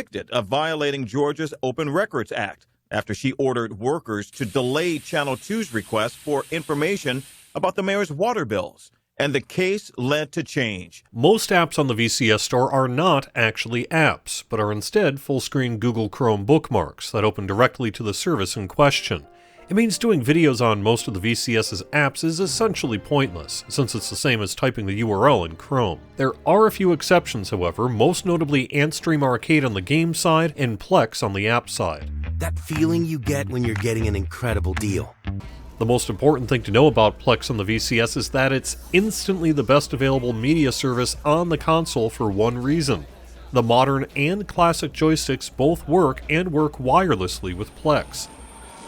convicted of violating Georgia's Open Records Act after she ordered workers to delay Channel 2's request for information about the mayor's water bills. And the case led to change. Most apps on the VCS store are not actually apps, but are instead full-screen Google Chrome bookmarks that open directly to the service in question. It means doing videos on most of the VCS's apps is essentially pointless, since it's the same as typing the URL in Chrome. There are a few exceptions, however, most notably AntStream Arcade on the game side and Plex on the app side. That feeling you get when you're getting an incredible deal. The most important thing to know about Plex on the VCS is that it's instantly the best available media service on the console for one reason. The modern and classic joysticks both work and work wirelessly with Plex.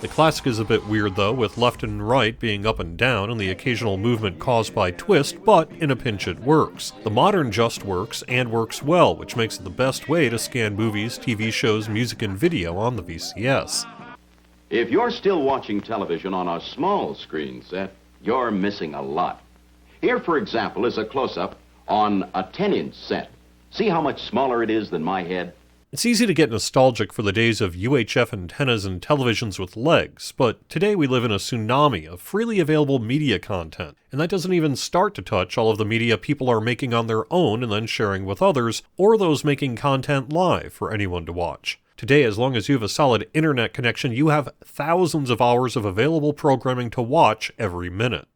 The classic is a bit weird though, with left and right being up and down and the occasional movement caused by twist, but in a pinch it works. The modern just works and works well, which makes it the best way to scan movies, TV shows, music and video on the VCS. If you're still watching television on a small screen set, you're missing a lot. Here, for example, is a close-up on a 10-inch set. See how much smaller it is than my head? It's easy to get nostalgic for the days of UHF antennas and televisions with legs, but today we live in a tsunami of freely available media content, and that doesn't even start to touch all of the media people are making on their own and then sharing with others, or those making content live for anyone to watch. Today, as long as you have a solid internet connection, you have thousands of hours of available programming to watch every minute.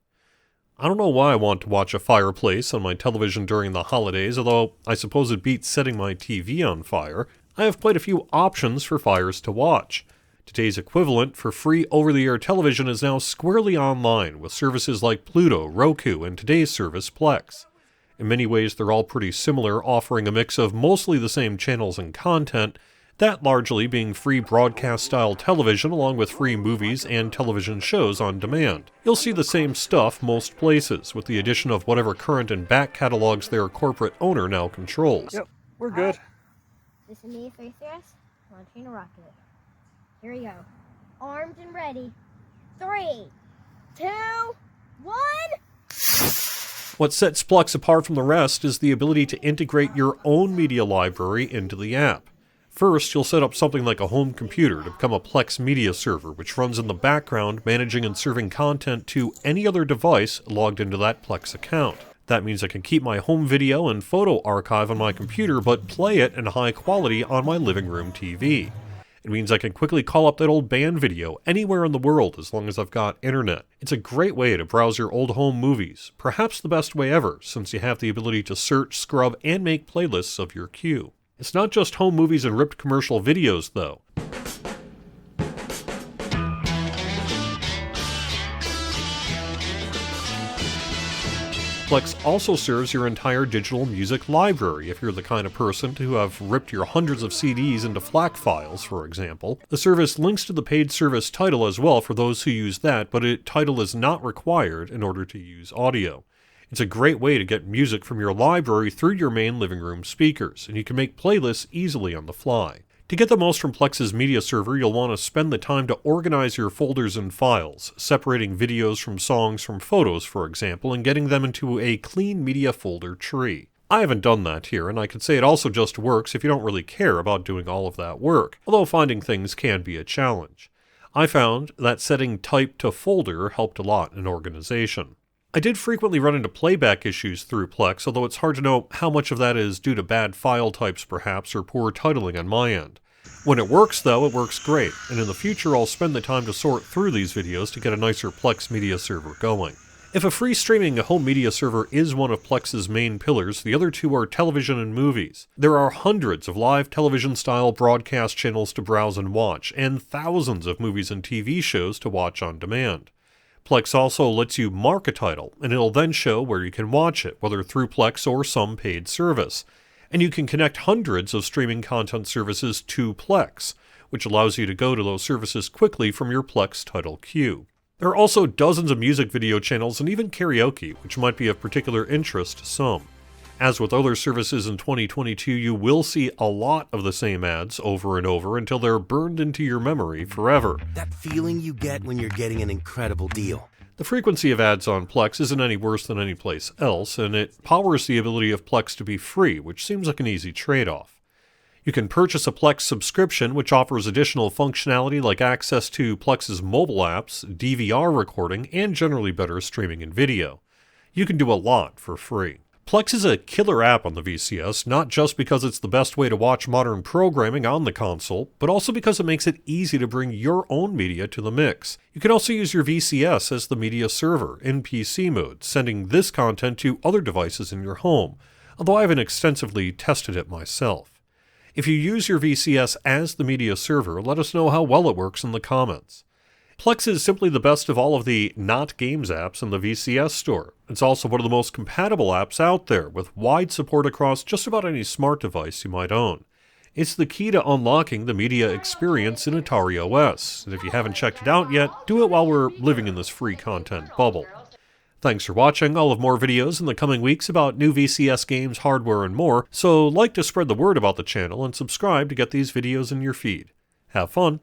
I don't know why I want to watch a fireplace on my television during the holidays, although I suppose it beats setting my TV on fire. I have quite a few options for fires to watch. Today's equivalent for free over-the-air television is now squarely online with services like Pluto, Roku, and today's service Plex. In many ways, they're all pretty similar, offering a mix of mostly the same channels and content, that largely being free broadcast-style television along with free movies and television shows on demand. You'll see the same stuff most places, with the addition of whatever current and back catalogs their corporate owner now controls. Yep, we're good. This is me, VCS, launching a rocket. Here we go. Armed and ready. 3, 2, 1... What sets Plex apart from the rest is the ability to integrate your own media library into the app. First, you'll set up something like a home computer to become a Plex media server, which runs in the background, managing and serving content to any other device logged into that Plex account. That means I can keep my home video and photo archive on my computer, but play it in high quality on my living room TV. It means I can quickly call up that old band video anywhere in the world as long as I've got internet. It's a great way to browse your old home movies, perhaps the best way ever, since you have the ability to search, scrub, and make playlists of your queue. It's not just home movies and ripped commercial videos, though. Plex also serves your entire digital music library if you're the kind of person to have ripped your hundreds of CDs into FLAC files, for example. The service links to the paid service title as well for those who use that, but a title is not required in order to use audio. It's a great way to get music from your library through your main living room speakers, and you can make playlists easily on the fly. To get the most from Plex's media server, you'll want to spend the time to organize your folders and files, separating videos from songs from photos, for example, and getting them into a clean media folder tree. I haven't done that here, and I can say it also just works if you don't really care about doing all of that work, although finding things can be a challenge. I found that setting type to folder helped a lot in organization. I did frequently run into playback issues through Plex, although it's hard to know how much of that is due to bad file types perhaps, or poor titling on my end. When it works though, it works great, and in the future I'll spend the time to sort through these videos to get a nicer Plex media server going. If a free streaming home media server is one of Plex's main pillars, the other two are television and movies. There are hundreds of live television-style broadcast channels to browse and watch, and thousands of movies and TV shows to watch on demand. Plex also lets you mark a title, and it'll then show where you can watch it, whether through Plex or some paid service. And you can connect hundreds of streaming content services to Plex, which allows you to go to those services quickly from your Plex title queue. There are also dozens of music video channels and even karaoke, which might be of particular interest to some. As with other services in 2022, you will see a lot of the same ads over and over until they're burned into your memory forever. That feeling you get when you're getting an incredible deal. The frequency of ads on Plex isn't any worse than any place else, and it powers the ability of Plex to be free, which seems like an easy trade-off. You can purchase a Plex subscription, which offers additional functionality like access to Plex's mobile apps, DVR recording, and generally better streaming and video. You can do a lot for free. Plex is a killer app on the VCS, not just because it's the best way to watch modern programming on the console, but also because it makes it easy to bring your own media to the mix. You can also use your VCS as the media server in PC mode, sending this content to other devices in your home, although I haven't extensively tested it myself. If you use your VCS as the media server, let us know how well it works in the comments. Plex is simply the best of all of the not games apps in the VCS store. It's also one of the most compatible apps out there, with wide support across just about any smart device you might own. It's the key to unlocking the media experience in Atari OS, and if you haven't checked it out yet, do it while we're living in this free content bubble. Thanks for watching. I'll have more videos in the coming weeks about new VCS games, hardware, and more, so like to spread the word about the channel and subscribe to get these videos in your feed. Have fun!